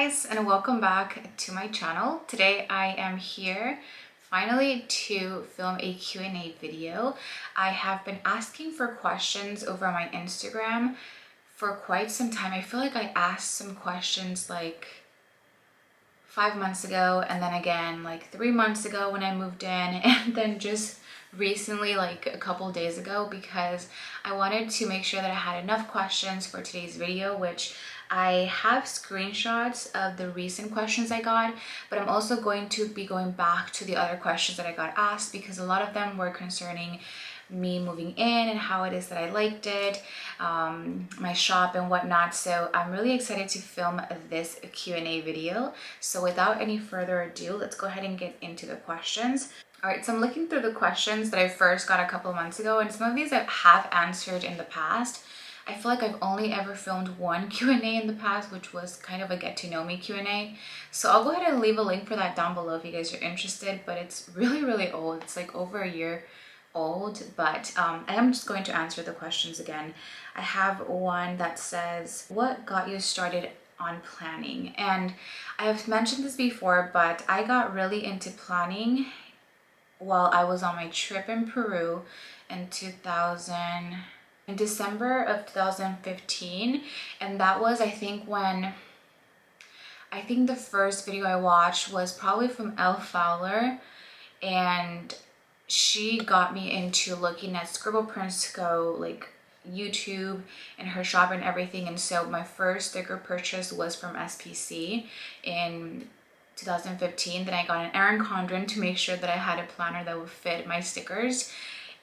guys, and welcome back to my channel. Today I am here finally to film a Q&A video. I have been asking for questions over my Instagram for quite some time. I feel like I asked some questions like 5 months ago, and then again like 3 months ago when I moved in, and then just recently like a couple days ago, because I wanted to make sure that I had enough questions for today's video, which I have screenshots of the recent questions I got, but I'm also going to be going back to the other questions that I got asked, because a lot of them were concerning me moving in and how it is that I liked it, my shop and whatnot. So I'm really excited to film this Q&A video. So without any further ado, let's go ahead and get into the questions. All right, so I'm looking through the questions that I first got a couple of months ago, and some of these I have answered in the past. I feel like I've only ever filmed one Q&A in the past, which was kind of a get to know me Q&A. So I'll go ahead and leave a link for that down below if you guys are interested, but it's really old. It's like over a year old, but I am just going to answer the questions again. I have one that says, what got you started on planning? And I have mentioned this before, but I got really into planning while I was on my trip in Peru in December of 2015, and that was I think the first video I watched was probably from Elle Fowler, and she got me into looking at scribble prints go like YouTube and her shop and everything. And so my first sticker purchase was from SPC in 2015. Then I got an Erin Condren to make sure that I had a planner that would fit my stickers.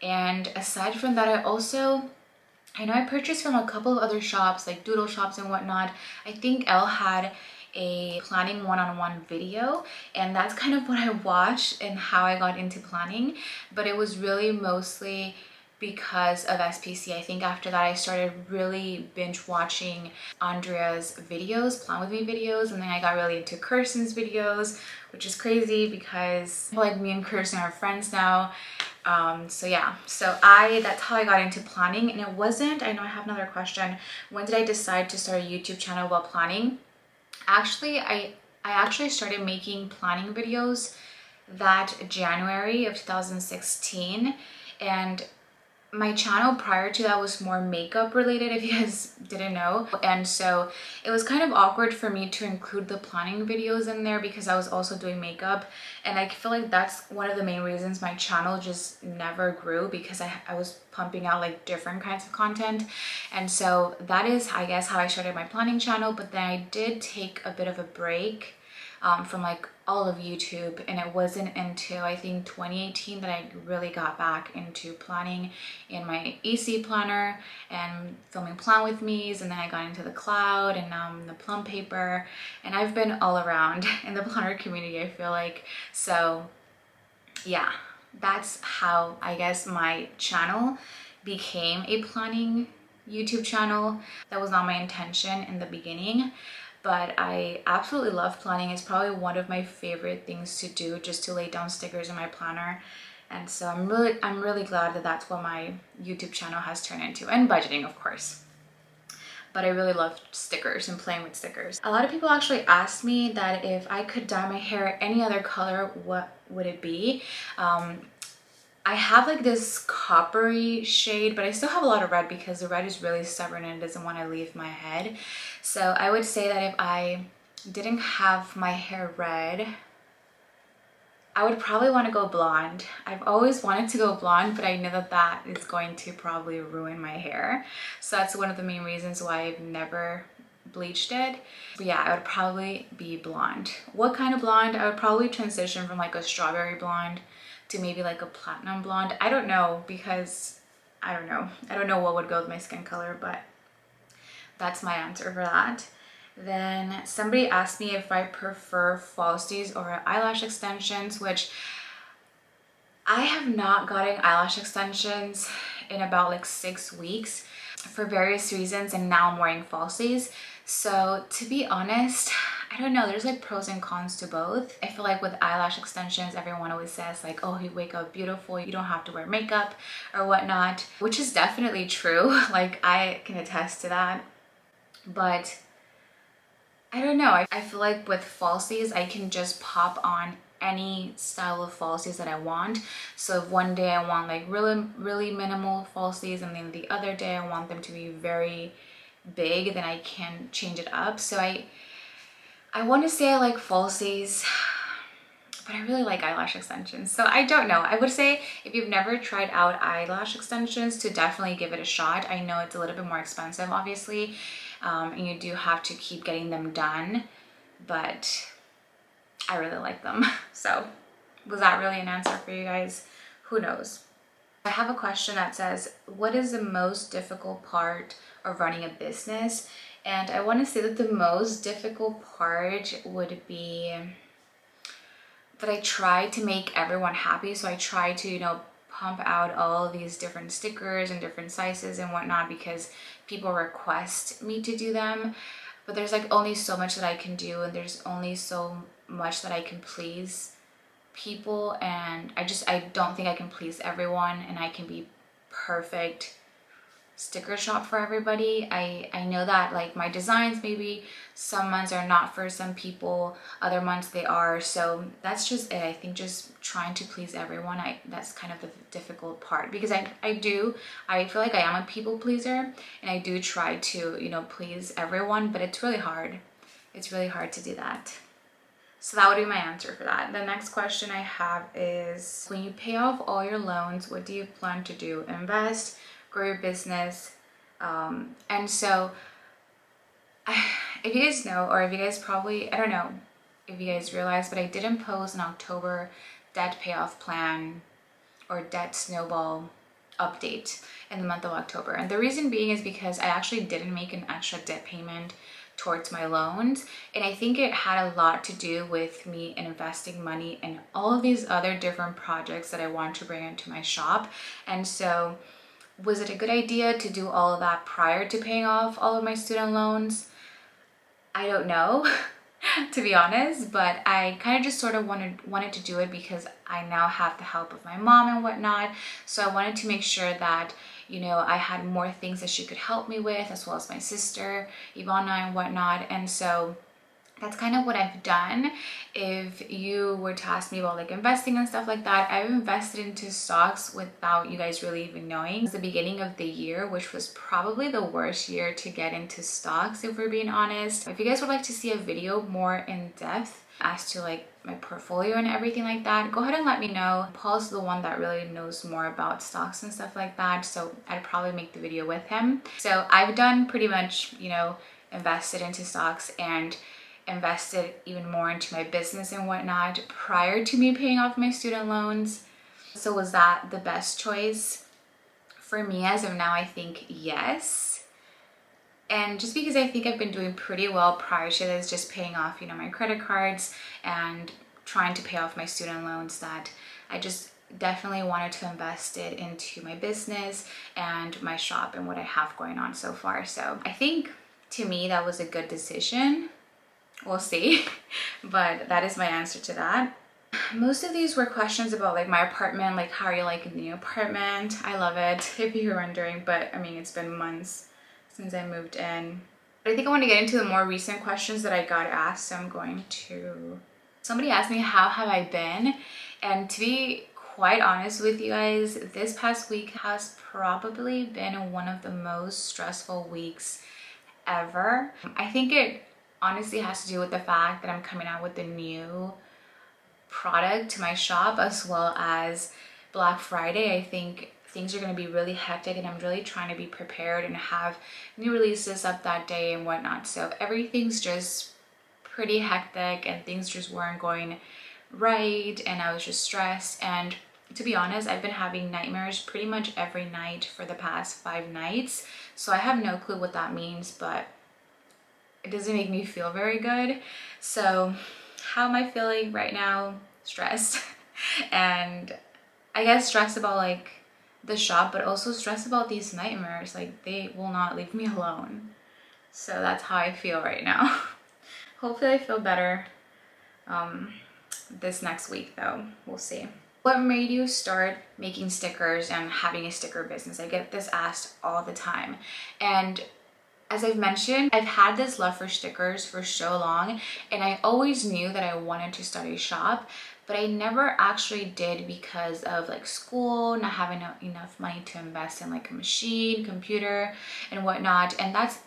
And aside from that, I know I purchased from a couple of other shops like doodle shops and whatnot. I think Elle had a planning one-on-one video, and that's kind of what I watched and how I got into planning. But it was really mostly because of SPC. I think after that I started really binge watching Andrea's videos, Plan With Me videos, and then I got really into Kirsten's videos, which is crazy because I feel like me and Kirsten are friends now. So yeah, that's how I got into planning. And it wasn't, I know I have another question, when did I decide to start a YouTube channel while planning? Actually, I actually started making planning videos that January of 2016, and my channel prior to that was more makeup related, if you guys didn't know. And so it was kind of awkward for me to include the planning videos in there because I was also doing makeup, and I feel like that's one of the main reasons my channel just never grew, because I was pumping out like different kinds of content. And so that is, I guess, how I started my planning channel. But then I did take a bit of a break from like all of YouTube, and it wasn't until I think 2018 that I really got back into planning in my EC planner and filming Plan With Me's, and then I got into the cloud, and now I'm in the plum paper, and I've been all around in the planner community, I feel like. So yeah, that's how I guess my channel became a planning YouTube channel. That was not my intention in the beginning, but I absolutely love planning. It's probably one of my favorite things to do, just to lay down stickers in my planner. And so I'm really glad that that's what my YouTube channel has turned into, and budgeting, of course. But I really love stickers and playing with stickers. A lot of people actually asked me that if I could dye my hair any other color, what would it be? I have like this coppery shade, but I still have a lot of red because the red is really stubborn and it doesn't want to leave my head. So I would say that if I didn't have my hair red, I would probably want to go blonde. I've always wanted to go blonde, but I know that that is going to probably ruin my hair. So that's one of the main reasons why I've never bleached it. But yeah, I would probably be blonde. What kind of blonde? I would probably transition from like a strawberry blonde to maybe like a platinum blonde. I don't know, because I don't know what would go with my skin color, but that's my answer for that. Then somebody asked me if I prefer falsies or eyelash extensions, which I have not gotten eyelash extensions in about like 6 weeks for various reasons, and now I'm wearing falsies. So to be honest, I don't know, there's like pros and cons to both. I feel like with eyelash extensions, everyone always says like, oh, you wake up beautiful, you don't have to wear makeup or whatnot, which is definitely true. Like I can attest to that. But I don't know. I feel like with falsies, I can just pop on any style of falsies that I want. So if one day I want like really minimal falsies, and then the other day I want them to be very big, then I can change it up. So I want to say I like falsies, but I really like eyelash extensions. So I don't know. I would say if you've never tried out eyelash extensions, to definitely give it a shot. I know it's a little bit more expensive, obviously, and you do have to keep getting them done, but I really like them. So was that really an answer for you guys? Who knows? I have a question that says, what is the most difficult part of running a business? And I want to say that the most difficult part would be that I try to make everyone happy. So I try to, you know, pump out all of these different stickers and different sizes and whatnot because people request me to do them. But there's like only so much that I can do, and there's only so much that I can please people, and I don't think I can please everyone and I can be perfect sticker shop for everybody. I know that like my designs, maybe some months are not for some people, other months they are. So that's just it. I think just trying to please everyone, that's kind of the difficult part, because I feel like I am a people pleaser, and I do try to, you know, please everyone, but it's really hard. It's really hard to do that. So that would be my answer for that. The next question I have is, when you pay off all your loans, what do you plan to do? Invest, grow your business? And so if you guys know, or if you guys probably, I don't know if you guys realize, but I did impose an October debt payoff plan or debt snowball update in the month of October. And the reason being is because I actually didn't make an extra debt payment towards my loans, and I think it had a lot to do with me investing money in all of these other different projects that I want to bring into my shop. And so was it a good idea to do all of that prior to paying off all of my student loans? I don't know, to be honest, but I kind of just sort of wanted to do it because I now have the help of my mom and whatnot. So I wanted to make sure that, you know, I had more things that she could help me with, as well as my sister Ivana and whatnot. And so that's kind of what I've done. If you were to ask me about like investing and stuff like that, I've invested into stocks without you guys really even knowing. It's the beginning of the year, which was probably the worst year to get into stocks, if we're being honest. If you guys would like to see a video more in depth as to like my portfolio and everything like that, go ahead and let me know. Paul's the one that really knows more about stocks and stuff like that, so I'd probably make the video with him. So I've done pretty much, you know, invested into stocks and invested even more into my business and whatnot prior to me paying off my student loans. So was that the best choice? For me as of now, I think yes. And just because I think I've been doing pretty well prior to this, just paying off, you know, my credit cards and trying to pay off my student loans, that I just definitely wanted to invest it into my business and my shop and what I have going on so far. So I think to me that was a good decision. We'll see, but that is my answer to that. Most of these were questions about like my apartment, like how are you liking the new apartment? I love it, if you're wondering, but I mean, it's been months since I moved in. But I think I want to get into the more recent questions that I got asked, so I'm going to... Somebody asked me, how have I been? And to be quite honest with you guys, this past week has probably been one of the most stressful weeks ever. I think it honestly has to do with the fact that I'm coming out with a new product to my shop, as well as Black Friday. I think things are going to be really hectic, and I'm really trying to be prepared and have new releases up that day and whatnot. So everything's just pretty hectic and things just weren't going right, and I was just stressed. And to be honest, I've been having nightmares pretty much every night for the past 5 nights. So I have no clue what that means, but it doesn't make me feel very good. So how am I feeling right now? Stressed. And I guess stressed about like the shop, but also stressed about these nightmares. Like, they will not leave me alone. So that's how I feel right now. Hopefully I feel better this next week though. We'll see. What made you start making stickers and having a sticker business? I get this asked all the time. And As I've mentioned, I've had this love for stickers for so long, and I always knew that I wanted to start a shop, but I never actually did because of like school, not having enough money to invest in like a machine, computer, and whatnot. And that's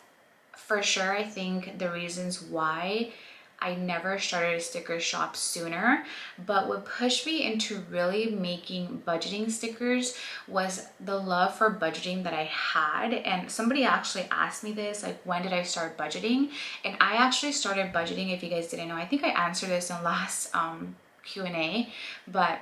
for sure, I think, the reasons why I never started a sticker shop sooner. But what pushed me into really making budgeting stickers was the love for budgeting that I had. And somebody actually asked me this, like, when did I start budgeting? And I actually started budgeting, if you guys didn't know, I think I answered this in last Q&A, but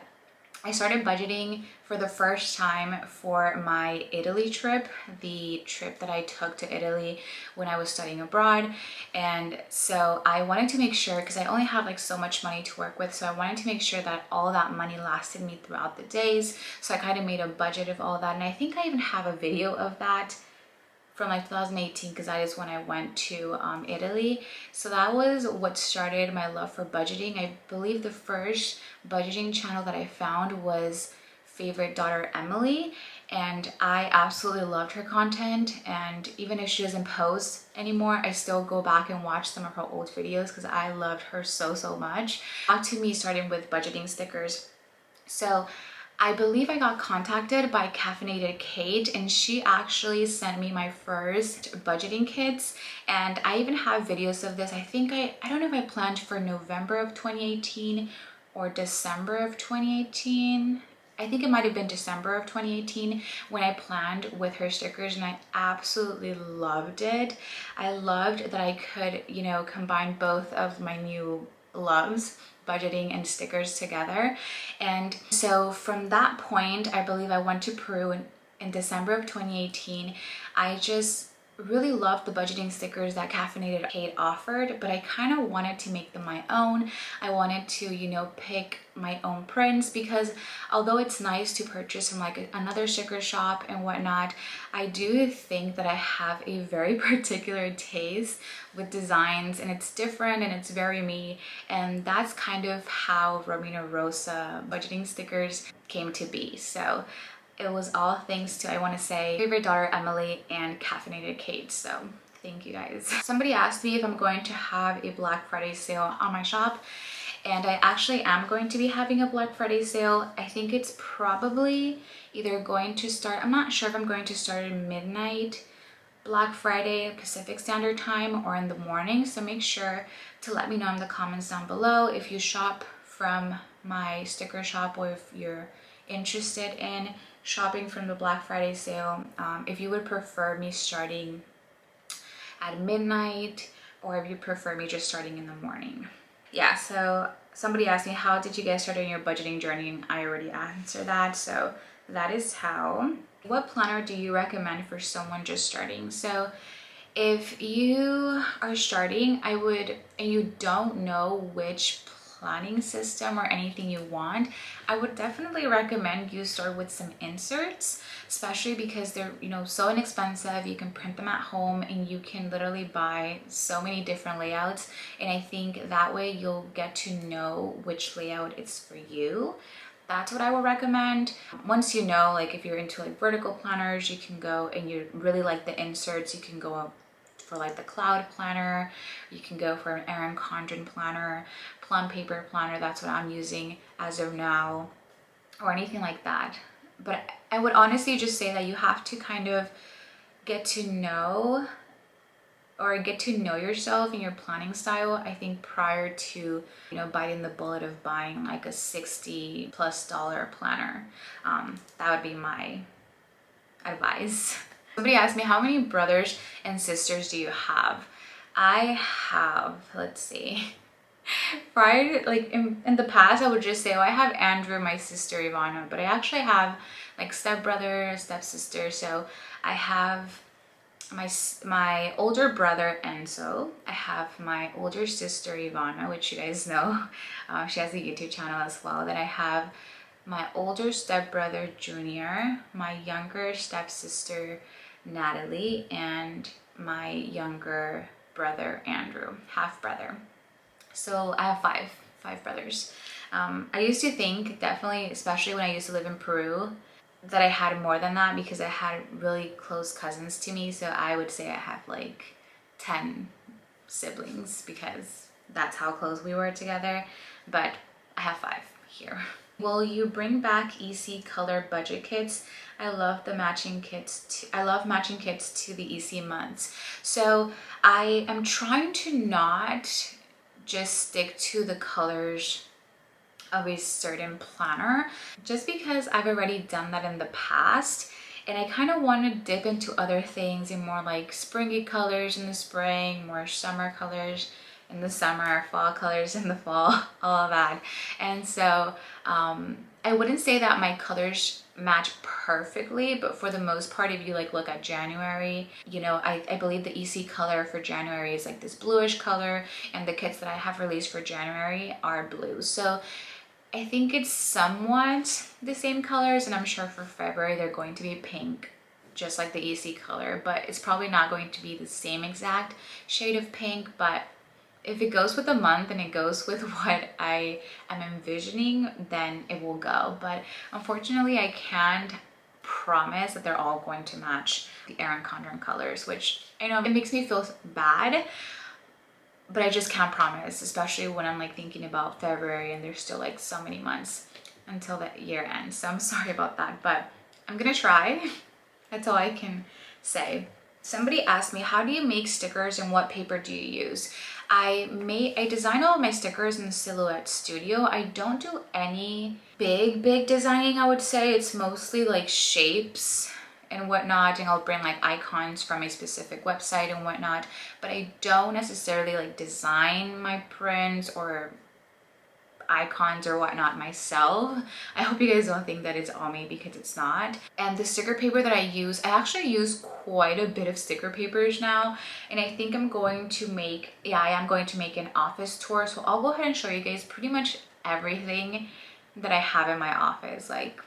I started budgeting for the first time for my Italy trip, the trip that I took to Italy when I was studying abroad. And so I wanted to make sure, because I only had like so much money to work with, so I wanted to make sure that all that money lasted me throughout the days. So I kind of made a budget of all that. And I think I even have a video of that from like 2018, because that is when I went to Italy. So that was what started my love for budgeting. I believe the first budgeting channel that I found was Favorite Daughter Emily, and I absolutely loved her content. And even if she doesn't post anymore, I still go back and watch some of her old videos because I loved her so much. Back to me starting with budgeting stickers. So I believe I got contacted by Caffeinated Kate, and she actually sent me my first budgeting kits. And I even have videos of this. I think I don't know if I planned for November of 2018 or December of 2018. I think it might have been December of 2018 when I planned with her stickers, and I absolutely loved it. I loved that I could, you know, combine both of my new loves, budgeting and stickers, together. And so from that point, I believe I went to Peru in December of 2018. I just really loved the budgeting stickers that Caffeinated Kate offered, but I kind of wanted to make them my own. I wanted to, you know, pick my own prints, because although it's nice to purchase from like another sticker shop and whatnot, I do think that I have a very particular taste with designs, and it's different and it's very me. And that's kind of how Romina Rossa budgeting stickers came to be. So it was all thanks to, I want to say, Favorite Daughter Emily and Caffeinated Kate. So thank you guys. Somebody asked me if I'm going to have a Black Friday sale on my shop, and I actually am going to be having a Black Friday sale. I think it's probably either going to start, I'm not sure if I'm going to start at midnight Black Friday Pacific Standard Time or in the morning. So make sure to let me know in the comments down below if you shop from my sticker shop, or if you're interested in shopping from the Black Friday sale, if you would prefer me starting at midnight, or if you prefer me just starting in the morning. Yeah, so somebody asked me, how did you get started in your budgeting journey? And I already answered that. So that is how. What planner do you recommend for someone just starting? So if you are starting, and you don't know which planning system or anything you want, I would definitely recommend you start with some inserts, especially because they're, you know, so inexpensive. You can print them at home, and you can literally buy so many different layouts. And I think that way you'll get to know which layout is for you. That's what I would recommend. Once you know, like if you're into like vertical planners, you can go, and you really like the inserts, you can go for like the cloud planner, you can go for an Erin Condren planner, plum paper planner. That's what I'm using as of now, or anything like that. But I would honestly just say that you have to kind of get to know yourself and your planning style, I think, prior to, you know, biting the bullet of buying like a $60+ planner. That would be my advice. Somebody asked me, how many brothers and sisters do you have? I have, let's see, prior to, like in the past, I would just say, oh, I have Andrew, my sister Ivana, but I actually have like stepbrother, stepsister. So I have my older brother Enzo. I have my older sister Ivana, which you guys know. She has a YouTube channel as well. Then I have my older stepbrother Junior, my younger stepsister Natalie, and my younger brother Andrew, half brother. So I have five brothers. I used to think, definitely, especially when I used to live in Peru, that I had more than that because I had really close cousins to me. So I would say I have like 10 siblings because that's how close we were together. But I have 5 here. Will you bring back EC color budget kits? I love the matching kits. I love matching kits to the EC months. So I am trying to not just stick to the colors of a certain planner just because I've already done that in the past, and I kind of want to dip into other things and more like springy colors in the spring, more summer colors in the summer, fall colors in the fall, all of that. And so I wouldn't say that my colors match perfectly, but for the most part, if you like look at January, you know, I believe the EC color for January is like this bluish color, and the kits that I have released for January are blue. So I think it's somewhat the same colors, and I'm sure for February they're going to be pink, just like the EC color, but it's probably not going to be the same exact shade of pink. But if it goes with the month and it goes with what I am envisioning, then it will go. But unfortunately, I can't promise that they're all going to match the Erin Condren colors, which I know it makes me feel bad, but I just can't promise, especially when I'm like thinking about February and there's still like so many months until the year ends. So I'm sorry about that, but I'm gonna try. That's all I can say. Somebody asked me, how do you make stickers and what paper do you use? I design all of my stickers in Silhouette Studio. I don't do any big designing, I would say. It's mostly like shapes and whatnot, and I'll bring like icons from a specific website and whatnot, but I don't necessarily like design my prints or icons or whatnot myself. I hope you guys don't think that it's all me, because it's not. And the sticker paper that I actually use quite a bit of sticker papers now, and I think I'm going to make, I am going to make an office tour. So I'll go ahead and show you guys pretty much everything that I have in my office, like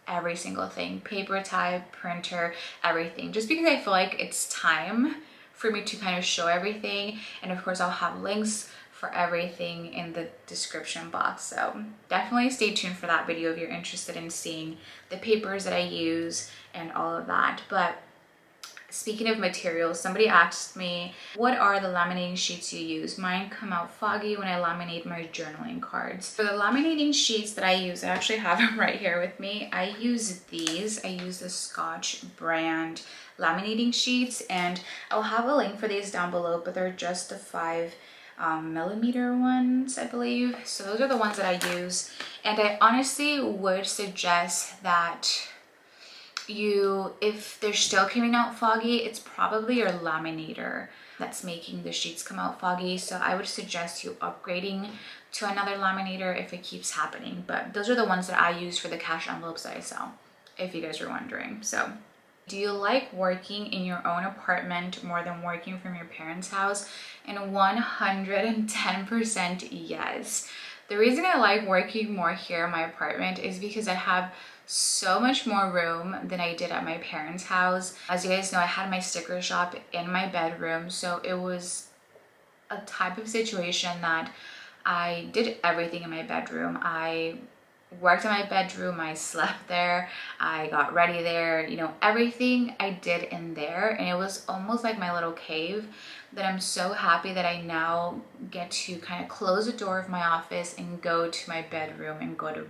every single thing, paper type, printer, everything, just because I feel like it's time for me to kind of show everything. And of course I'll have links for everything in the description box, so definitely stay tuned for that video if you're interested in seeing the papers that I use and all of that. But speaking of materials, somebody asked me, what are the laminating sheets you use? Mine come out foggy when I laminate my journaling cards. For the laminating sheets that I use, I actually have them right here with me. I use these. I use the Scotch brand laminating sheets, and I'll have a link for these down below, but they're just the 5 millimeter ones, I believe. So those are the ones that I use, and I honestly would suggest that if they're still coming out foggy, it's probably your laminator that's making the sheets come out foggy. So I would suggest you upgrading to another laminator if it keeps happening. But those are the ones that I use for the cash envelopes that I sell, if you guys are wondering. So do you like working in your own apartment more than working from your parents' house? And 110% yes. The reason I like working more here in my apartment is because I have so much more room than I did at my parents' house. As you guys know, I had my sticker shop in my bedroom, so it was a type of situation that I did everything in my bedroom. I worked in my bedroom, I slept there, I got ready there, you know, everything I did in there, and it was almost like my little cave. That I'm so happy that I now get to kind of close the door of my office and go to my bedroom and go to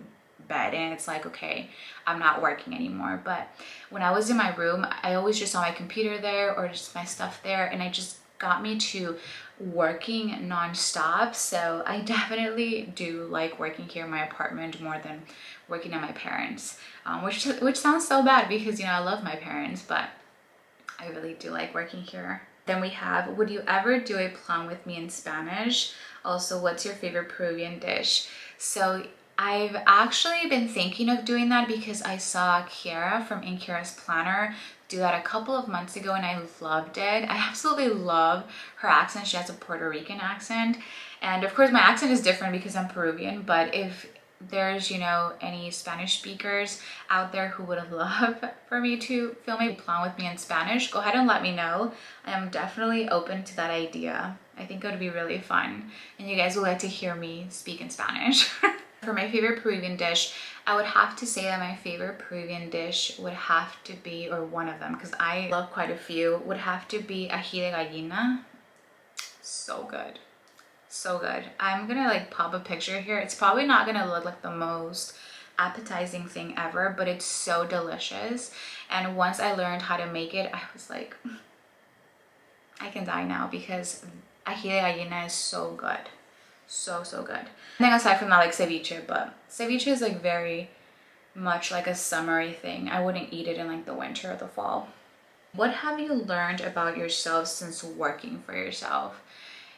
bed, and it's like, okay, I'm not working anymore. But when I was in my room, I always just saw my computer there or just my stuff there, and it just got me to working non-stop. So I definitely do like working here in my apartment more than working at my parents, which sounds so bad because, you know, I love my parents, but I really do like working here. Then we have, would you ever do a plan with me in Spanish? Also, what's your favorite Peruvian dish? So I've actually been thinking of doing that because I saw Kiara from Kiara's Planner do that a couple of months ago, and I loved it. I absolutely love her accent. She has a Puerto Rican accent, and of course my accent is different because I'm Peruvian, but if there's, you know, any Spanish speakers out there who would love for me to film a plan with me in Spanish, go ahead and let me know. I am definitely open to that idea. I think it would be really fun, and you guys will get to hear me speak in Spanish. For my favorite Peruvian dish, I would have to say that my favorite Peruvian dish would have to be, or one of them, because I love quite a few, would have to be ají de gallina. So good. So good. I'm gonna like pop a picture here. It's probably not gonna look like the most appetizing thing ever, but it's so delicious. And once I learned how to make it, I was like, I can die now, because ají de gallina is so good. So good. And then aside from that, like ceviche, but ceviche is like very much like a summery thing. I wouldn't eat it in like the winter or the fall. What have you learned about yourself since working for yourself?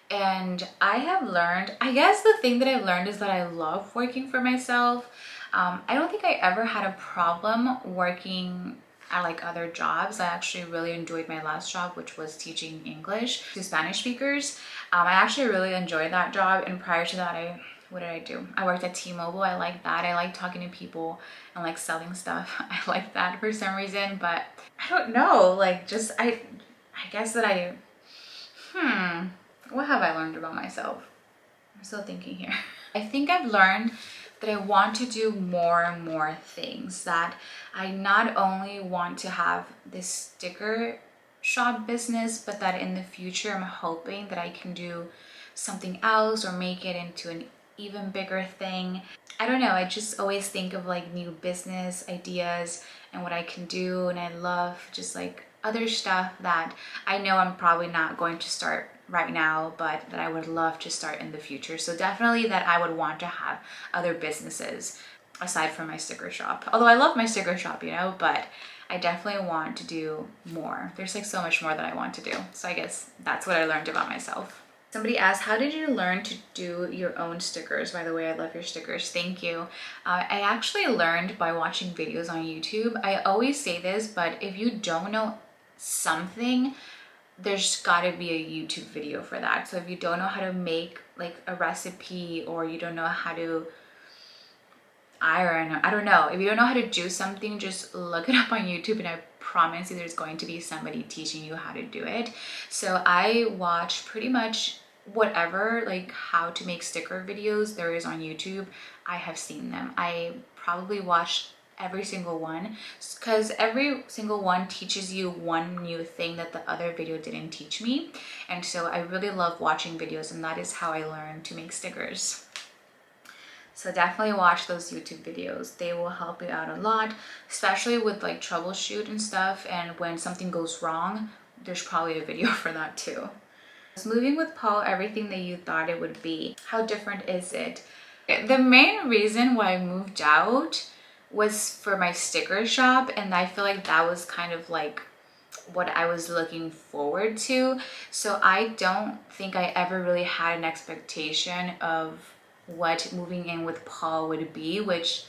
And I have learned, I guess the thing that I've learned is that I love working for myself. I don't think I ever had a problem working at like other jobs. I actually really enjoyed my last job, which was teaching English to Spanish speakers. I actually really enjoyed that job. And prior to that, what did I do? I worked at T-Mobile. I like that. I like talking to people and like selling stuff. I like that for some reason, but I don't know, like just, I guess that what have I learned about myself? I'm still thinking here. I think I've learned that I want to do more and more things, that I not only want to have this sticker shop business, but that in the future I'm hoping that I can do something else or make it into an even bigger thing. I don't know, I just always think of like new business ideas and what I can do, and I love just like other stuff that I know I'm probably not going to start right now, but that I would love to start in the future. So definitely that I would want to have other businesses aside from my sticker shop. Although I love my sticker shop, you know, but I definitely want to do more. There's like so much more that I want to do. So I guess that's what I learned about myself. Somebody asked, how did you learn to do your own stickers? By the way, I love your stickers. Thank you. I actually learned by watching videos on YouTube. I always say this, but if you don't know something, there's got to be a YouTube video for that. So if you don't know how to make like a recipe, or you don't know how to iron, I don't know, if you don't know how to do something, just look it up on YouTube, and I promise you there's going to be somebody teaching you how to do it. So I watch pretty much whatever like how to make sticker videos there is on YouTube. I have seen them. I probably watched every single one, because every single one teaches you one new thing that the other video didn't teach me. And so I really love watching videos, and that is how I learned to make stickers. So definitely watch those YouTube videos. They will help you out a lot, especially with like troubleshoot and stuff. And when something goes wrong, there's probably a video for that too. Moving with Paul, everything that you thought it would be. How different is it? The main reason why I moved out was for my sticker shop, and I feel like that was kind of like what I was looking forward to. So I don't think I ever really had an expectation of what moving in with Paul would be, which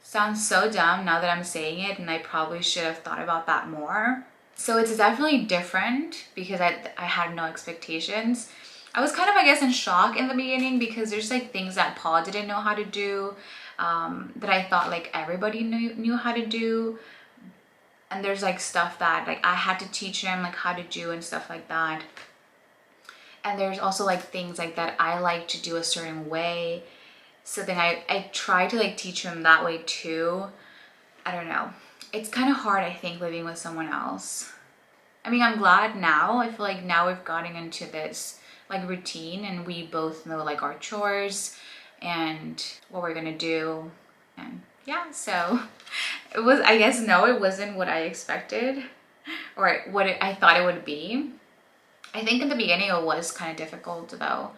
sounds so dumb now that I'm saying it, and I probably should have thought about that more. So it's definitely different because I had no expectations. I was kind of, I guess, in shock in the beginning, because there's like things that Paul didn't know how to do, that I thought like everybody knew how to do. And there's like stuff that like I had to teach him like how to do and stuff like that. And there's also like things like that I like to do a certain way. So then I try to like teach him that way too. I don't know. It's kind of hard, I think, living with someone else. I mean, I'm glad now. I feel like now we've gotten into this like routine, and we both know like our chores and what we're gonna do. And yeah, so it was, I guess, no, it wasn't what I expected or what I thought it would be. I think in the beginning it was kind of difficult though,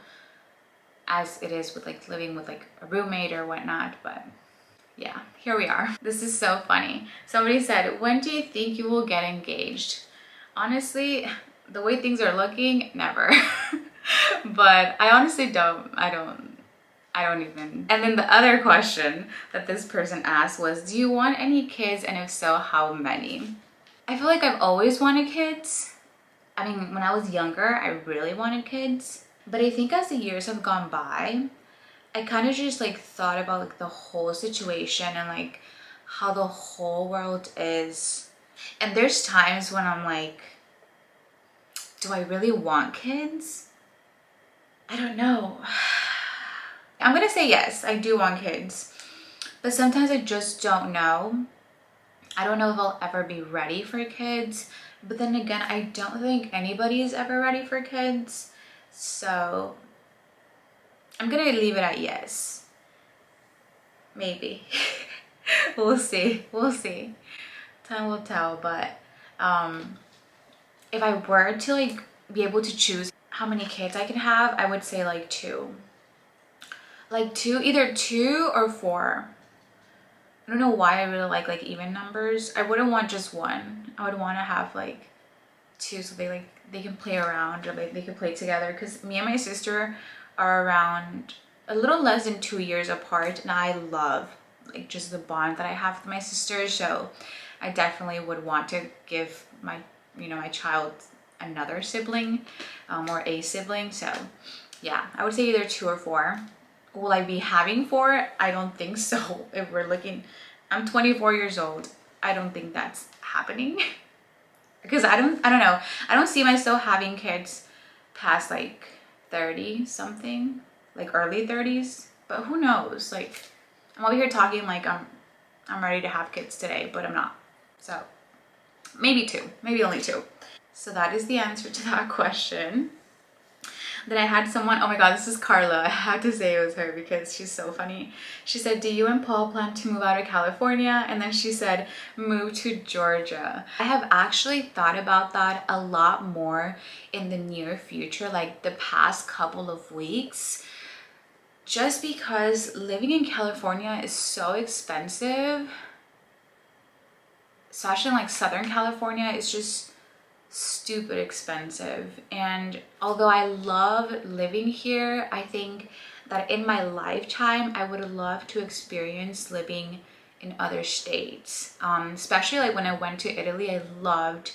as it is with like living with like a roommate or whatnot, but yeah, here we are. This is so funny. Somebody said, when do you think you will get engaged? Honestly, the way things are looking, never. But I honestly don't. I don't even. And then the other question that this person asked was, do you want any kids, and if so, how many? I feel like I've always wanted kids. I mean, when I was younger, I really wanted kids. But I think as the years have gone by, I kind of just like thought about like the whole situation and like how the whole world is. And there's times when I'm like, do I really want kids? I don't know. I'm gonna say yes, I do want kids, but sometimes I just don't know. I don't know if I'll ever be ready for kids, but then again, I don't think anybody is ever ready for kids. So I'm gonna leave it at yes. Maybe. We'll see. We'll see. Time will tell. But if I were to like be able to choose how many kids I can have, I would say like two. Like two, either 2 or 4. I don't know why I really like even numbers. I wouldn't want just one. I would want to have like 2, so they can play around, or like they can play together, because me and my sister are around a little less than 2 years apart, and I love like just the bond that I have with my sister. So I definitely would want to give my my child another sibling, or a sibling. So yeah, I would say either 2 or 4. Will I be having 4? I don't think so. If we're looking, I'm 24 years old. I don't think that's happening. Because I don't know. I don't see myself having kids past like 30 something, like early 30s. But who knows? Like, I'm over here talking like I'm ready to have kids today, but I'm not. So maybe 2, maybe only 2. So that is the answer to that question. Then I had someone, oh my god, this is Carla. I had to say it was her because she's so funny. She said, do you and Paul plan to move out of California? And then she said, move to Georgia. I have actually thought about that a lot more in the near future, like the past couple of weeks, just because living in California is so expensive. Especially in like Southern California, it's just stupid expensive. And although I love living here, I think that in my lifetime I would love to experience living in other states, especially like when I went to Italy. I loved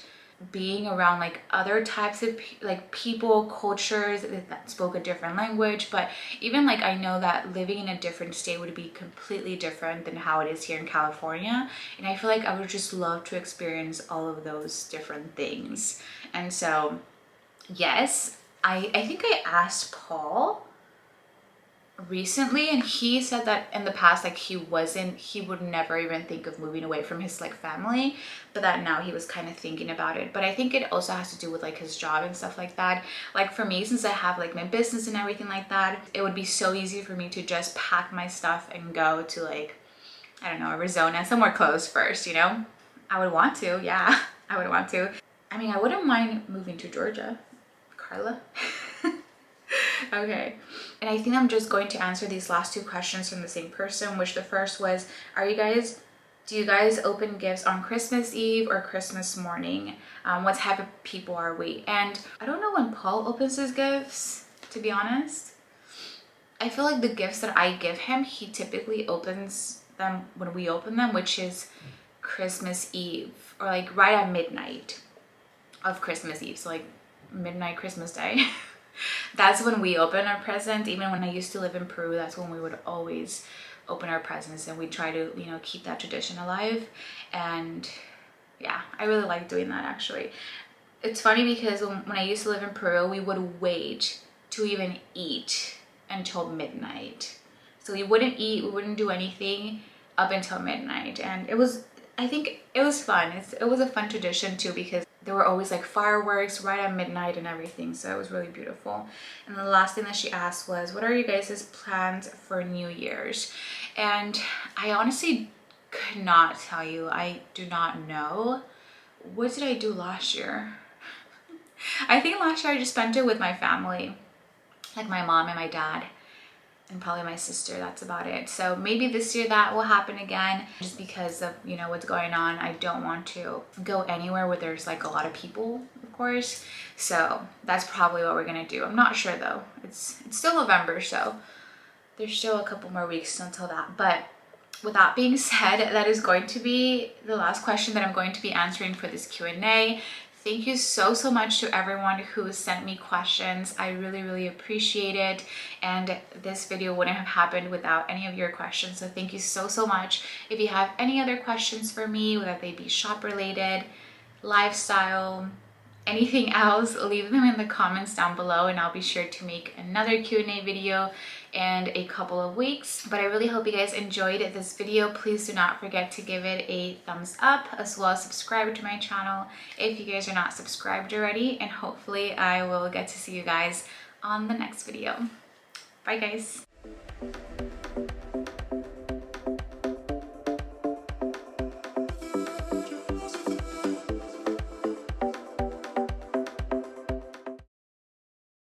being around like other types of like people, cultures that spoke a different language. But even like I know that living in a different state would be completely different than how it is here in California, and I feel like I would just love to experience all of those different things. And so yes, I think I asked Paul recently, and he said that in the past like he would never even think of moving away from his like family, but that now he was kind of thinking about it. But I think it also has to do with like his job and stuff like that. Like for me, since I have like my business and everything like that, it would be so easy for me to just pack my stuff and go to like, I don't know, Arizona, somewhere close first, I would want to, yeah. I would want to. I mean, I wouldn't mind moving to Georgia, Carla. Okay, and I think I'm just going to answer these last 2 questions from the same person, which the first was, do you guys open gifts on Christmas Eve or Christmas morning? What type of people are we? And I don't know when Paul opens his gifts, to be honest. I feel like the gifts that I give him, he typically opens them when we open them, which is Christmas Eve, or like right at midnight of Christmas Eve. So like midnight Christmas Day. That's when we open our present. Even when I used to live in Peru, that's when we would always open our presents, and we try to keep that tradition alive. And yeah, I really like doing that. Actually, it's funny because when I used to live in Peru, we would wait to even eat until midnight. So we wouldn't eat, we wouldn't do anything up until midnight. And I think it was fun. It was a fun tradition too, because there were always like fireworks right at midnight and everything. So it was really beautiful. And the last thing that she asked was, what are you guys' plans for New Year's? And I honestly could not tell you. I do not know. What did I do last year? I think last year I just spent it with my family, like my mom and my dad, and probably my sister. That's about it. So maybe this year that will happen again, just because of what's going on. I don't want to go anywhere where there's like a lot of people, of course. So that's probably what we're gonna do. I'm not sure though. It's still November, so there's still a couple more weeks until that. But with that being said, that is going to be the last question that I'm going to be answering for this Q&A. Thank you so much to everyone who sent me questions. I really appreciate it. And this video wouldn't have happened without any of your questions. So thank you so much. If you have any other questions for me, whether they be shop related, lifestyle, anything else, leave them in the comments down below and I'll be sure to make another Q&A video in a couple of weeks. But I really hope you guys enjoyed this video. Please do not forget to give it a thumbs up, as well as subscribe to my channel if you guys are not subscribed already, and hopefully I will get to see you guys on the next video. Bye guys.